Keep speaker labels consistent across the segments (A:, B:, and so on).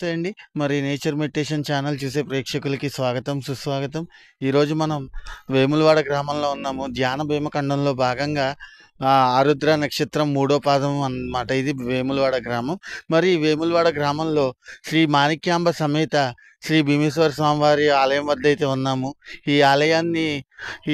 A: నమస్తే అండి. మరి నేచర్ మెడిటేషన్ ఛానల్ చూసే ప్రేక్షకులకి స్వాగతం, సుస్వాగతం. ఈరోజు మనం వేములవాడ గ్రామంలో ఉన్నాము. ధ్యాన భీమఖండంలో భాగంగా ఆరుద్ర నక్షత్రం మూడో పాదం అన్నమాట. ఇది వేములవాడ గ్రామం. మరి ఈ వేములవాడ గ్రామంలో శ్రీ మాణిక్యాంబ సమేత శ్రీ భీమేశ్వర స్వామివారి ఆలయం వద్ద అయితే ఉన్నాము. ఈ ఆలయాన్ని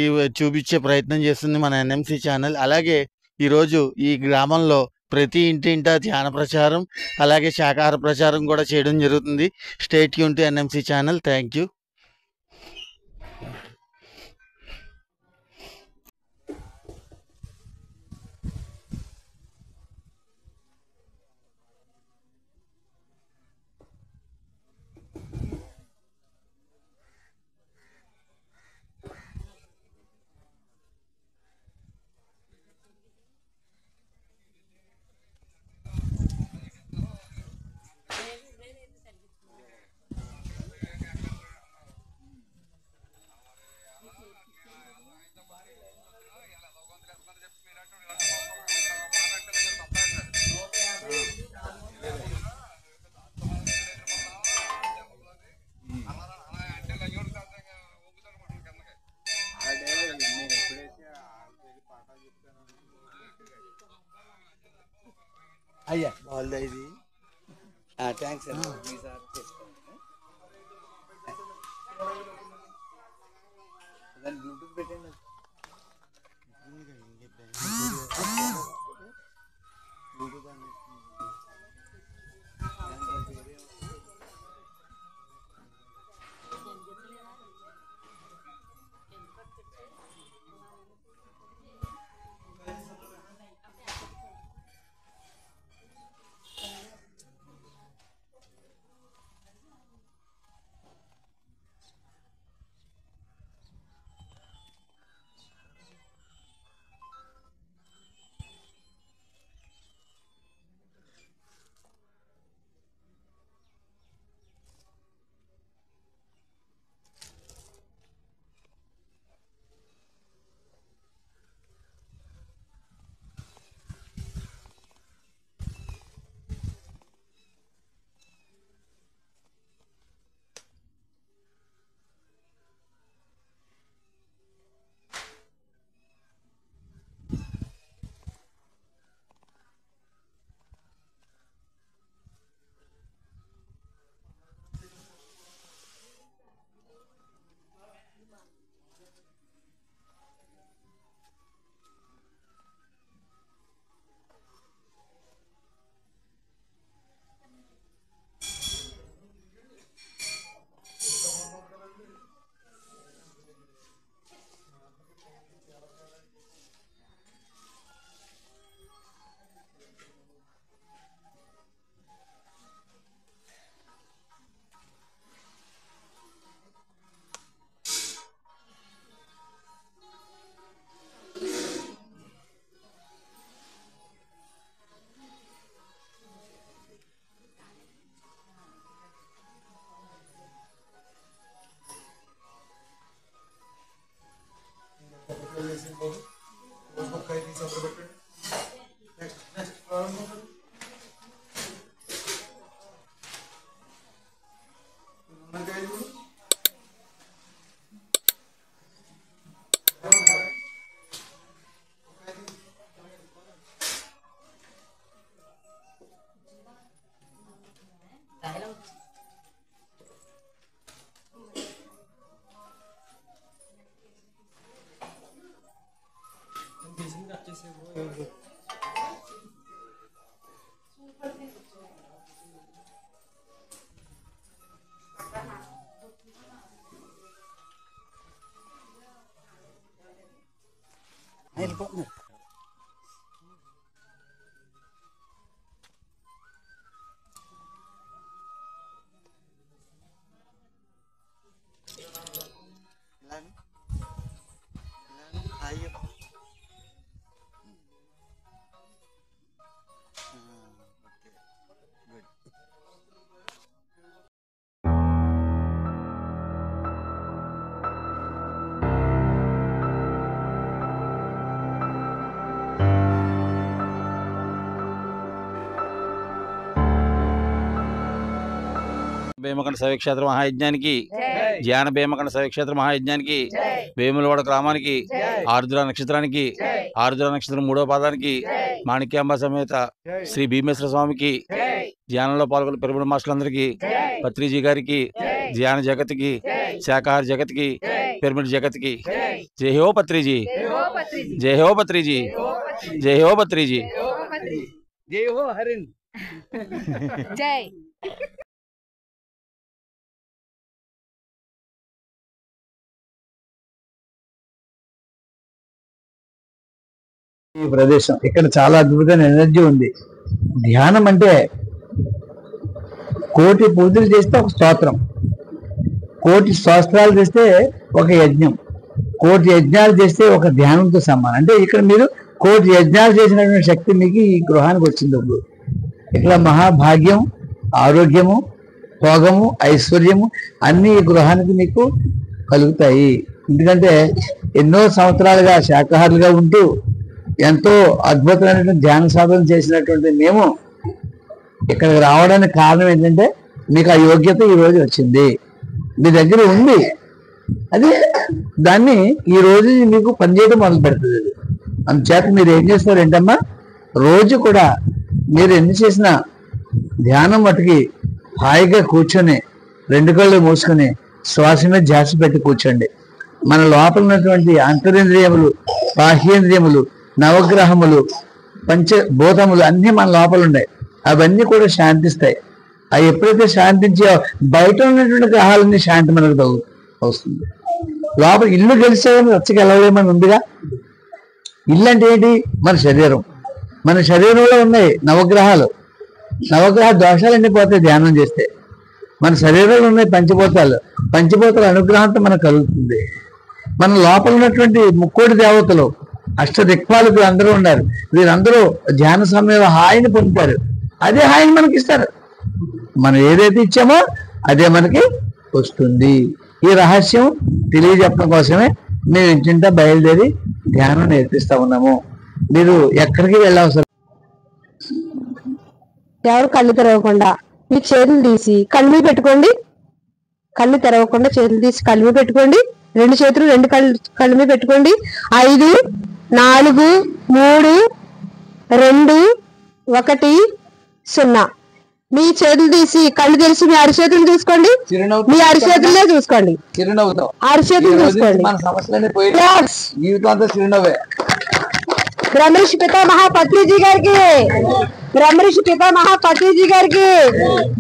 A: ఈ చూపించే ప్రయత్నం చేస్తుంది మన ఎన్ఎంసి ఛానల్. అలాగే ఈరోజు ఈ గ్రామంలో ప్రతి ఇంటింటా ధ్యాన ప్రచారం, అలాగే శాకాహార ప్రచారం కూడా చేయడం జరుగుతుంది. Stay tune to NMC channel. Thank you.
B: అయ్యా బాగుందా ఇది? థ్యాంక్స్ అండి. దాన్ని బ్లూటూత్ పెట్టండి. బ్లూటూత్ అండి. వెళ్ళిపోతున్నారు.
C: భీమకండ శైవక్షేత్ర మహాయజ్ఞానికి, ధ్యాన భీమకండ శైవక్షేత్ర మహాయజ్ఞానికి, వేములవాడ గ్రామానికి, ఆరుద్ర నక్షత్రానికి, ఆరుద్ర నక్షత్రం 3వ పాదానికి, మాణిక్యాంబ సమేత శ్రీ భీమేశ్వర స్వామికి, ధ్యానంలో పాల్గొన్న పిరమిడ్ మాస్టర్లందరికీ, పత్రిజీ గారికి, ధ్యాన జగత్కి, శాకాహార జగత్కి, పిరమిడ్ జగత్కి జై హో పత్రిజీ, జై హో పత్రిజీ, జై హో పత్రిజీ,
B: జై హో హరిన్
D: జై.
E: ఈ ప్రదేశం ఇక్కడ చాలా అద్భుతమైన ఎనర్జీ ఉంది. ధ్యానం అంటే కోటి పూజలు చేస్తే ఒక స్తోత్రం, కోటి స్తోత్రాలు చేస్తే ఒక యజ్ఞం, కోటి యజ్ఞాలు చేస్తే ఒక ధ్యానంతో సమానం. అంటే ఇక్కడ మీరు కోటి యజ్ఞాలు చేసినటువంటి శక్తి మీకు ఈ గృహానికి వచ్చింది. ఇప్పుడు ఇక్కడ మహాభాగ్యం, ఆరోగ్యము, భోగము, ఐశ్వర్యము అన్ని ఈ గృహానికి మీకు కలుగుతాయి. ఎందుకంటే ఎన్నో సంవత్సరాలుగా శాకాహారులుగా ఉంటూ ఎంతో అద్భుతమైనటువంటి ధ్యాన సాధన చేసినటువంటి మేము ఇక్కడికి రావడానికి కారణం ఏంటంటే మీకు ఆ యోగ్యత ఈ రోజు వచ్చింది, మీ దగ్గర ఉంది. అది దాన్ని ఈ రోజు మీకు పనిచేయడం మొదలు పెడుతుంది. అది అందుచేత మీరు ఏం చేస్తారు ఏంటమ్మా, రోజు కూడా మీరు ఎన్ని చేసినా ధ్యానం మటుకి హాయిగా కూర్చొని 2 కళ్ళు మూసుకొని శ్వాస మీద ధ్యాస పెట్టి కూర్చోండి. మన లోపల ఉన్నటువంటి అంతరింద్రియములు, బాహ్యేంద్రియములు, నవగ్రహములు, పంచభూతములు అన్నీ మన లోపల ఉన్నాయి. అవన్నీ కూడా శాంతిస్తాయి. అవి ఎప్పుడైతే శాంతించే బయట ఉన్నటువంటి గ్రహాలన్నీ శాంతి మనకు వస్తుంది. లోపల ఇల్లు గెలిచేదని రచ్చకి వెళ్ళలేమని ఉందిగా. ఇల్లు అంటే ఏంటి? మన శరీరం. మన శరీరంలో ఉన్నాయి నవగ్రహాలు. నవగ్రహ దోషాలన్నీ పోతాయి ధ్యానం చేస్తే. మన శరీరంలో ఉన్నాయి పంచభూతాలు. పంచభూతాల అనుగ్రహంతో మనకు కలుగుతుంది. మన లోపల ఉన్నటువంటి ముక్కోటి దేవతలు, అష్టదిక్పాలకులు అందరూ ఉన్నారు. వీరందరూ ధ్యాన సమయంలో హాయిని పొందుతారు. అదే హాయిని మనకి ఇస్తారు. మనం ఏదైతే ఇచ్చామో అదే మనకి వస్తుంది. ఈ రహస్యం తెలియజెప్పడం కోసమే మేము ఇంటింటా బయలుదేరి ధ్యానం నేర్పిస్తా ఉన్నాము. మీరు ఎక్కడికి వెళ్ళవసరం.
D: ఎవరు కళ్ళు తెరవకుండా మీ చేతులు తీసి కళ్ళు మీద పెట్టుకోండి. కళ్ళు తెరవకుండా చేతులు తీసి కళ్ళు మీద పెట్టుకోండి. 2 చేతులు 2 కళ్ళు మీద పెట్టుకోండి. 5 4 3 2 1 0. మీ చేతులు తీసి కళ్ళు తెలిసి మీ అరిచేతులు చూసుకోండి. మీ అరిచేతులనే చూసుకోండి.
E: చిరునవ్వుతో
D: అరిచేతులు చూసుకోండి.
E: మన సమస్యలన్నీ పోయి జీవితం అంతా చిరునవ్వే.
D: బ్రహ్మర్షి పితామహ పత్రిజీ గారికి, బ్రహ్మర్షి పితామహ పత్రిజీ గారికి,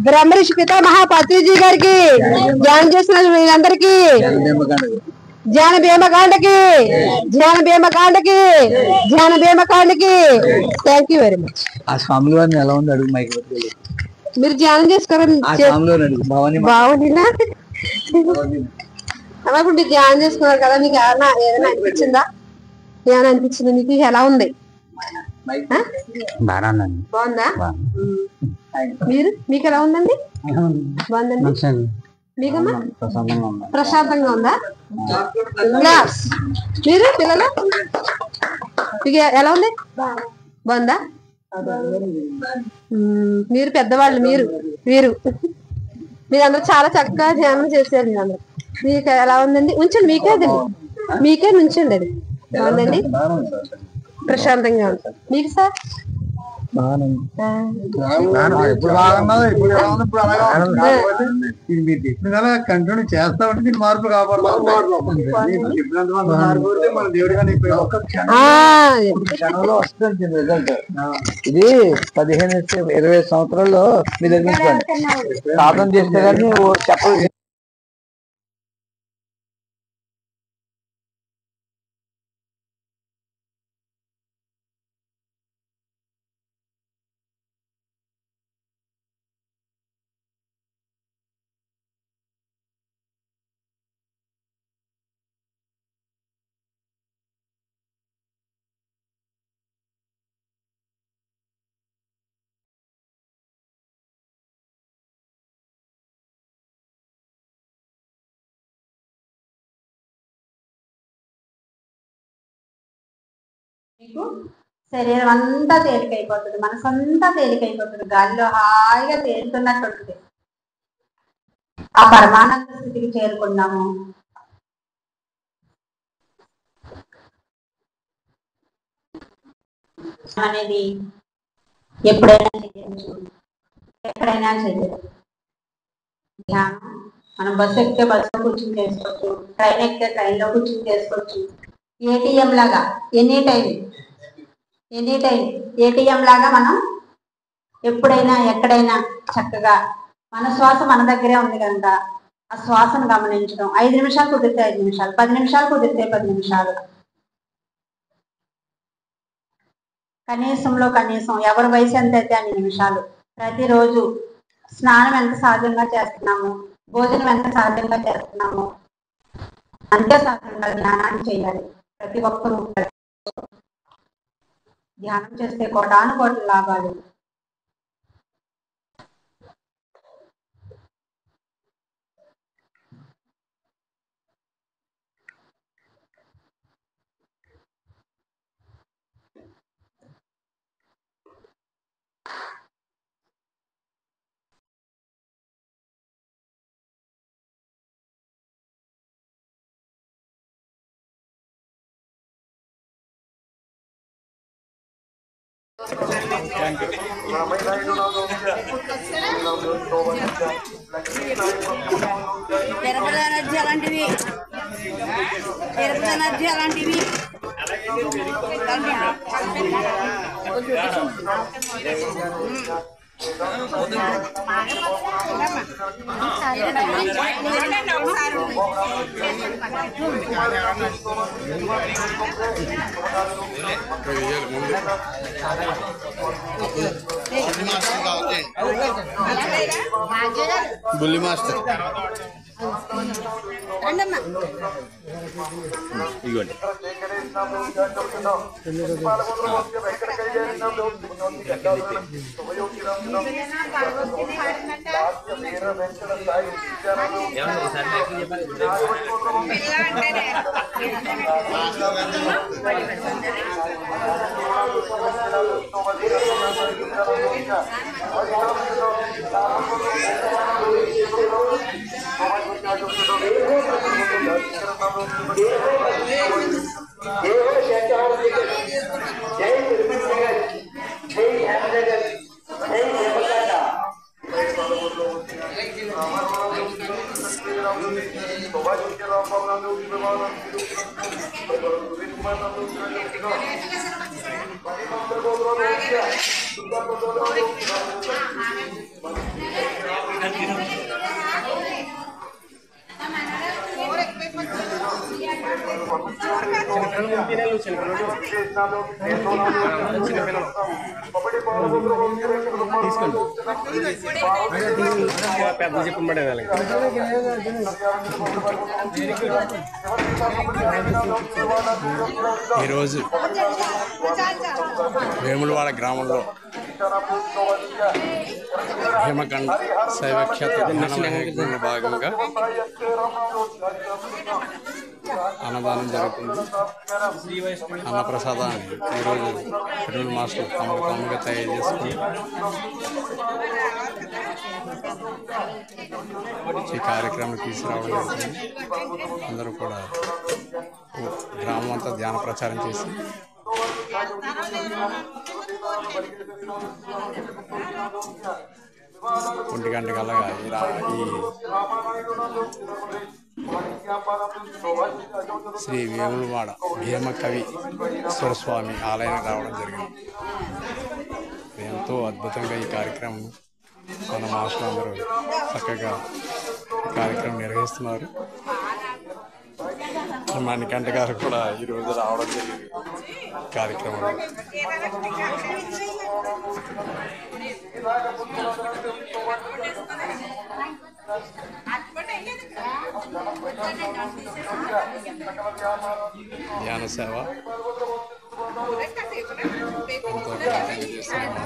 D: బ్రహ్మర్షి పితామహ పత్రిజీ గారికి, ధ్యానం చేసిన వీళ్ళందరికీ, ధ్యాన భీమకాండకి, ధ్యాన భీమకాండకి, ధ్యాన భీమకాండకి. Thank you very much.
E: ఆ స్వాముల వారిని ఎలా ఉంది అడుగు. మైకి
D: మీరు ధ్యానం చేసుకోవాలి.
E: ఆ స్వాములో అడుగు.
D: బాగుందినా? అలాగే మీరు ధ్యానం చేసుకున్నారు కదా, మీకు ఏదైనా అనిపించిందా? ఏమైనా అనిపించింది మీకు? ఎలా ఉంది? బాగుందా? మీకు ఎలా ఉందండి? బాగుందండి. మీకమ్మా ప్రశాంతంగా ఉందా? మీరు పిల్లలు మీకు ఎలా ఉంది? బాగుందా? మీరు పెద్దవాళ్ళు, మీరు మీరందరూ చాలా చక్కగా ధ్యానం చేశారు. మీరందరూ మీకు ఎలా ఉందండి? ఉంచండి, మీకే నుంచండి. అది బాగుందండి, ప్రశాంతంగా ఉంది. మీకు సార్
E: కంటిన్యూ చేస్తా ఉంటే మార్పు కాపాడుతుంది. ఇది 15-20 సంవత్సరాల్లో మీ దగ్గర సాధన చేస్తే కానీ చెప్పలేదు.
D: మీకు శరీరం అంతా తేలికైపోతుంది, మనసు అంతా తేలికైపోతుంది, గాలిలో హాయిగా తేలుతున్నట్టు ఉంటుంది.
F: ఆ పరమానంద స్థితికి చేరుకున్నాము. అనేది ఎప్పుడైనా చేయొచ్చు, ఎక్కడైనా చేయొచ్చు. ధ్యానం మనం బస్సు ఎక్కితే బస్సులో కూర్చొని చేసుకోవచ్చు, ట్రైన్ ఎక్కితే ట్రైన్లో కూర్చొని చేసుకోవచ్చు. ఏటీఎం లాగా ఎనీ టైం ఏటీఎం లాగా మనం ఎప్పుడైనా ఎక్కడైనా చక్కగా మన శ్వాస మన దగ్గరే ఉంది కనుక ఆ శ్వాసను గమనించడం. 5 నిమిషాలు కుదిరితే 5 నిమిషాలు, 10 నిమిషాలు కుదిరితే 10 నిమిషాలు, కనీసంలో కనీసం ఎవరి వయసు ఎంత అయితే అన్ని నిమిషాలు ప్రతిరోజు. స్నానం ఎంత సహజంగా చేస్తున్నాము, భోజనం ఎంత సహజంగా చేస్తున్నాము, అంతే సహజంగా ధ్యానాన్ని చేయాలి. ప్రతి ఒక్కరూ ధ్యానం చేస్తే కోటాను కోట్ల లాభాలు.
G: తిరుపతి ఎనర్జీ అలాంటివి, తిరుపతి ఎనర్జీ అలాంటివి.
A: బుల్లి మాస్టర్
C: ఇదిగోండి.
H: ఈరోజు వేములవాడ గ్రామంలో హేమకండ శైవక్షేత్ర భాగంగా అన్నదానం జరుగుతుంది. అన్నప్రసాదాన్ని ఈరోజు షెడ్యూల్ మాస్టర్ తమకు తాముగా తయారు చేసుకుని ఈ కార్యక్రమం తీసుకురావడం జరుగుతుంది. అందరూ కూడా గ్రామం అంతా ధ్యాన ప్రచారం చేసి ఒంటి గంట కల్లా ఈ శ్రీ వేములవాడ భీమకవి స్వామి ఆలయానికి రావడం జరిగింది. ఎంతో అద్భుతంగా ఈ కార్యక్రమం మన మాస్టర్లు అందరూ చక్కగా ఈ కార్యక్రమం నిర్వహిస్తున్నారు. మణికంఠ గారు కూడా ఈరోజు రావడం జరిగింది కార్యక్రమంలో. ధ్యాన సేవ ఎంతో చేస్తున్న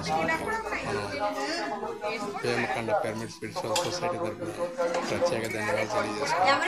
H: హేమకండ పిరమిడ్ స్పిరిచువల్ సొసైటీ తరఫున ప్రత్యేక ధన్యవాదాలు తెలియజేస్తున్నాను.